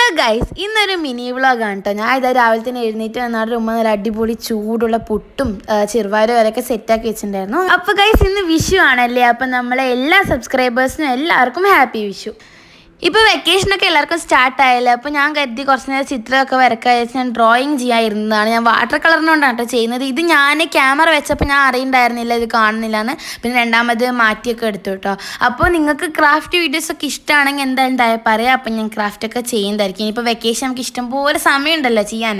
Hello guys, ഇന്നൊരു mini വ്ളോഗാണ് കേട്ടോ. ഞാൻ ഇതാ രാവിലെ തന്നെ എഴുന്നേറ്റ് വന്നാലും ഉമ്മ നല്ല അടിപൊളി ചൂടുള്ള പുട്ടും ചെറുപയറും വരെയൊക്കെ സെറ്റാക്കി വെച്ചിട്ടുണ്ടായിരുന്നു. അപ്പോൾ ഗൈസ്, ഇന്ന് വിഷു ആണല്ലേ. അപ്പം നമ്മളെ എല്ലാ സബ്സ്ക്രൈബേഴ്സിനും എല്ലാവർക്കും ഹാപ്പി വിഷു. ഇപ്പോൾ വെക്കേഷനൊക്കെ എല്ലാവർക്കും സ്റ്റാർട്ടായല്ലോ. അപ്പോൾ ഞാൻ കരുതി കുറച്ച് നേരം ചിത്രമൊക്കെ വരക്കാൻ വെച്ച് ഞാൻ ഡ്രോയിങ് ചെയ്യാതിരുന്നതാണ്. ഞാൻ വാട്ടർ കളറിനോണ്ടാണ് കേട്ടോ ചെയ്യുന്നത്. ഇത് ഞാൻ ക്യാമറ വെച്ചപ്പോൾ ഞാൻ അറിയണ്ടായിരുന്നില്ല ഇത് കാണുന്നില്ല എന്ന്. പിന്നെ രണ്ടാമത് മാറ്റിയൊക്കെ എടുത്തു കേട്ടോ. അപ്പോൾ നിങ്ങൾക്ക് ക്രാഫ്റ്റ് വീഡിയോസൊക്കെ ഇഷ്ടമാണെങ്കിൽ എന്തായാലും പറയാം. അപ്പം ഞാൻ ക്രാഫ്റ്റൊക്കെ ചെയ്യുന്നതായിരിക്കും. ഇനിയിപ്പോൾ വെക്കേഷൻ നമുക്ക് ഇഷ്ടംപോലെ സമയമുണ്ടല്ലോ ചെയ്യാൻ.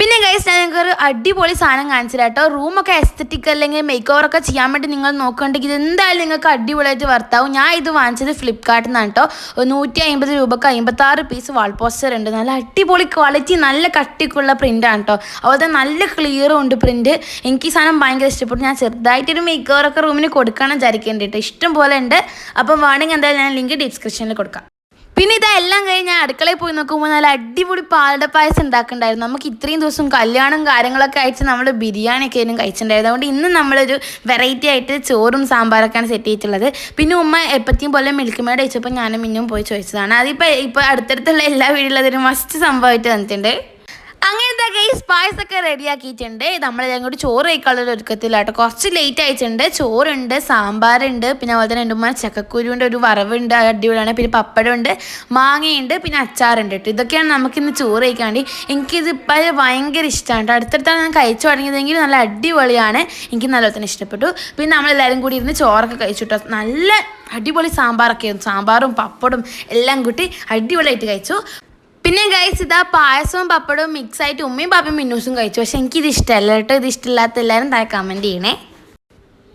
പിന്നെ ഗൈസ്, ഞാൻ നിങ്ങൾക്ക് ഒരു അടിപൊളി സാധനം കാണിച്ചില്ല കേട്ടോ. റൂമൊക്കെ എസ്തറ്റിക് അല്ലെങ്കിൽ മേക്ക് ഓവറൊക്കെ ചെയ്യാൻ വേണ്ടി നിങ്ങൾ നോക്കുകയുണ്ടെങ്കിൽ ഇതെന്തായാലും നിങ്ങൾക്ക് അടിപൊളിയായിട്ട് വർത്താവും. ഞാൻ ഇത് വാങ്ങിച്ചത് ഫ്ലിപ്കാർട്ടിൽ നിന്നാണ് കേട്ടോ. 150 രൂപക്ക് 56 പീസ് വാൾ പോസ്റ്റർ ഉണ്ട്. നല്ല അടിപൊളി ക്വാളിറ്റി, നല്ല കട്ടിക്കുള്ള പ്രിൻ്റാണ് കേട്ടോ. അതുപോലെ നല്ല ക്ലിയറും ഉണ്ട് പ്രിൻറ്റ്. എനിക്ക് ഈ സാധനം ഭയങ്കര ഇഷ്ടപ്പെട്ടു. ഞാൻ ചെറുതായിട്ടൊരു മേക്ക് ഓവറൊക്കെ റൂമിന് കൊടുക്കണം വിചാരിക്കേണ്ടി കേട്ടോ. ഇഷ്ടം പോലെ ഉണ്ട്. അപ്പം വേണമെങ്കിൽ എന്തായാലും ഞാൻ ലിങ്ക് ഡിസ്ക്രിപ്ഷനിൽ കൊടുക്കാം. പിന്നെ ഇതെല്ലാം കഴിഞ്ഞ് ഞാൻ അടുക്കളയിൽ പോയി നോക്കുമ്പോൾ നല്ല അടിപൊളി പാലട പായസം ഉണ്ടാക്കുന്നുണ്ടായിരുന്നു. നമുക്ക് ഇത്രയും ദിവസം കല്യാണം കാര്യങ്ങളൊക്കെ ആയിട്ട് നമ്മൾ ബിരിയാണിയൊക്കെ ആയിരുന്നു കഴിച്ചിട്ടുണ്ടായിരുന്നു. അതുകൊണ്ട് ഇന്ന് നമ്മളൊരു വെറൈറ്റി ആയിട്ട് ചോറും സാമ്പാറൊക്കെയാണ് സെറ്റ് ചെയ്തിട്ടുള്ളത്. പിന്നെ ഉമ്മ എപ്പത്തിയും പോലെ മിൽക്ക് മേഡ് കഴിച്ചപ്പോൾ ഞാനും മിന്നും പോയി ചോദിച്ചതാണ്. അതിപ്പോൾ അടുത്തടുത്തുള്ള എല്ലാ വീട്ടിലും അതൊരു മസ്റ്റ് സംഭവമായിട്ട് വന്നിട്ടുണ്ട്. അങ്ങനത്തെ ഗൈസ് പായസമൊക്കെ റെഡിയാക്കിയിട്ടുണ്ട്. നമ്മളെല്ലാം കൂടി ചോറ് കഴിക്കാനുള്ള ഒരുക്കത്തിലാട്ടോ. കുറച്ച് ലേറ്റ് ആയിട്ടുണ്ട്. ചോറുണ്ട്, സാമ്പാറുണ്ട്, പിന്നെ അതുപോലെ തന്നെ രണ്ടുമൂന്ന് ചക്കക്കുരുവിൻ്റെ ഒരു വറവുണ്ട്, അടിപൊളിയാണ്. പിന്നെ പപ്പടമുണ്ട്, മാങ്ങയുണ്ട്, പിന്നെ അച്ചാറുണ്ട് കേട്ടോ. ഇതൊക്കെയാണ് നമുക്കിന്ന് ചോറ് കഴിക്കാൻ വേണ്ടി. എനിക്കിത് ഇപ്പം ഭയങ്കര ഇഷ്ടമാണ് കേട്ടോ. അടുത്തടുത്താണ് ഞാൻ കഴിച്ചു തുടങ്ങിയതെങ്കിൽ നല്ല അടിപൊളിയാണ്. എനിക്ക് നല്ലപോലെ തന്നെ ഇഷ്ടപ്പെട്ടു. പിന്നെ നമ്മളെല്ലാവരും കൂടി ഇരുന്ന് ചോറൊക്കെ കഴിച്ചു കേട്ടോ. നല്ല അടിപൊളി സാമ്പാറൊക്കെ ആയിരുന്നു. സാമ്പാറും പപ്പടും എല്ലാം കൂട്ടി അടിപൊളിയായിട്ട് കഴിച്ചു. പിന്നെ ഗൈസ്, ഇതാ പായസവും പപ്പടവും മിക്സ് ആയിട്ട് ഉമ്മയും പാപ്പയും മിന്നൂസും കഴിച്ചു. പക്ഷെ എനിക്കിത് ഇഷ്ടമല്ല കേട്ടോ. ഇത് ഇഷ്ടമില്ലാത്ത എല്ലാവരും താഴെ കമൻറ്റ് ചെയ്യണേ.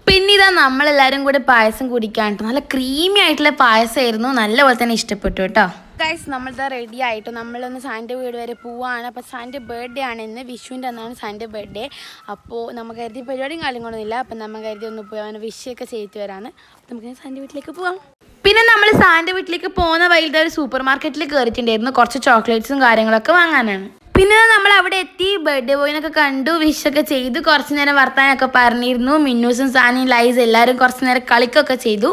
പിന്നെ ഇതാ നമ്മളെല്ലാവരും കൂടെ പായസം കുടിക്കാൻ കേട്ടോ. നല്ല ക്രീമി ആയിട്ടുള്ള പായസമായിരുന്നു. നല്ലപോലെ തന്നെ ഇഷ്ടപ്പെട്ടു കേട്ടോ. ഗൈസ്, നമ്മളിതാ റെഡി ആയിട്ട് നമ്മളൊന്ന് സാൻ്റെ വീട് വരെ പോവാണ്. അപ്പോൾ സാൻ്റെ ബർത്ത്ഡേ ആണ് ഇന്ന്. വിഷുവിൻ്റെ അന്നാണ് സാൻ്റെ ബർത്ത്ഡേ. അപ്പോൾ നമുക്ക് കരുതി പരിപാടിയും കാര്യങ്ങളൊന്നുമില്ല. അപ്പം നമ്മൾ കരുതി ഒന്ന് പോയി അവനെ വിഷയൊക്കെ ചെയ്തിട്ട് വരാമെന്ന്. അപ്പോൾ നമുക്ക് സാൻ്റെ വീട്ടിലേക്ക് പോവാം. പിന്നെ നമ്മൾ സാൻ്റെ വീട്ടിലേക്ക് പോകുന്ന വഴിയിൽ ഒരു സൂപ്പർ മാർക്കറ്റിൽ കയറിയിട്ടുണ്ടായിരുന്നു. കുറച്ച് ചോക്ലേറ്റ്സും കാര്യങ്ങളൊക്കെ വാങ്ങാനാണ്. പിന്നെ നമ്മൾ അവിടെ എത്തി ബർത്ത്ഡേ ബോയിനൊക്കെ കണ്ടു, വിഷൊക്കെ ചെയ്തു, കുറച്ച് നേരം വർത്താനൊക്കെ പറഞ്ഞിരുന്നു. മിന്നൂസും സാനിയും ലൈസ് എല്ലാവരും കുറച്ച് നേരം കളിക്കൊക്കെ ചെയ്തു.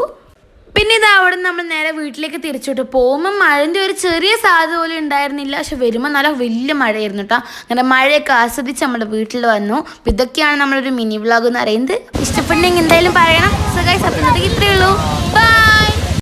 പിന്നെ ഇത് അവിടെ നമ്മൾ നേരെ വീട്ടിലേക്ക് തിരിച്ചിട്ട് പോകുമ്പോൾ മഴൻ്റെ ഒരു ചെറിയ സാധ്യത പോലും ഉണ്ടായിരുന്നില്ല. പക്ഷെ വരുമ്പോൾ നല്ല വലിയ മഴയായിരുന്നു കേട്ടോ. അങ്ങനെ മഴയൊക്കെ ആസ്വദിച്ച് നമ്മുടെ വീട്ടിൽ വന്നു. ഇതൊക്കെയാണ് നമ്മളൊരു മിനി വ്ളോഗ് എന്ന് പറയുന്നത്. ഇഷ്ടപ്പെട്ടെങ്കിൽ എന്തായാലും പറയണം. സോ ഗൈസ്, അപ്പോൾ ഇത്രയേ ഉള്ളൂ.